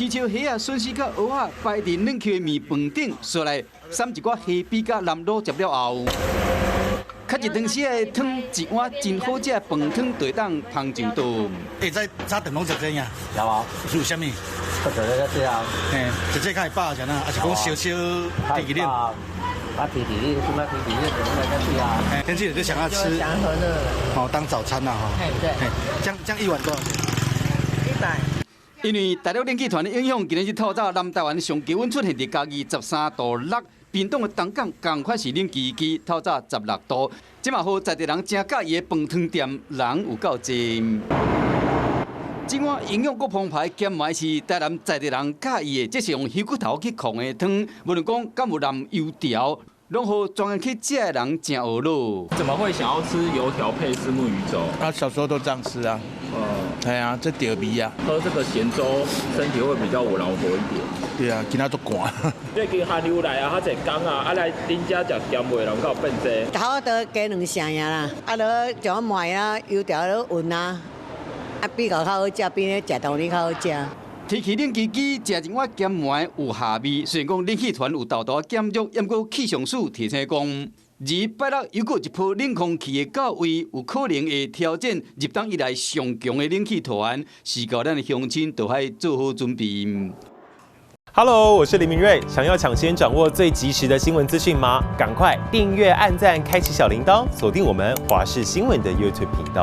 起笑虾啊、笋丝甲蚵仔摆伫冷气的面饭顶，刷来撒一寡虾皮甲南乳汁了后，较一汤时的汤一碗真好食的饭汤，就当芳上顿。会使早顿拢食这样？有啊，是有啥物？不就咧这样。嘿，直接较会饱像呐，还是讲烧烧地冷？啊，地冷，什么地冷怎么来这啊？天气就想要吃，祥和的，好当早餐呐哈。嘿，对。这样一碗多少钱？100。因为大陆冷气团的影响，今日透早南台湾上高温出现伫嘉义13.6度，屏东的东港同款是冷气机透早16度。即嘛好在地人真介意的饭汤店人有够济。这碗营养够澎湃、咸糜是台南在地人介意的，这是用鱼骨头去控的汤，无论讲敢有淋油条，拢好专门去食的人真饿咯。怎么会想要吃油条配虱目鱼粥？啊，小时候都这样吃啊。哎呀，这调味啊。喝这个咸粥，身体会比较有老活一点。对啊，今仔都寒。最近寒流来啊，较侪工啊，来恁家食咸味，人够变济。头都加2成呀啦，啊，落将糜啊、油条落运啊，啊比较好食，比咧食豆泥较好食。提起冷气机，食一碗咸糜有下味。虽然讲冷气团有豆豆减弱，不过气象署提醒讲，而拜六又过一波冷空气的到位，有可能会挑战入冬以来上强的冷气团，是到咱的乡亲都要做好准备。Hello， 我是林明瑞。想要抢先掌握最及时的新闻资讯吗？赶快订阅、按赞、开启小铃铛，锁定我们华视新闻的 YouTube 频道。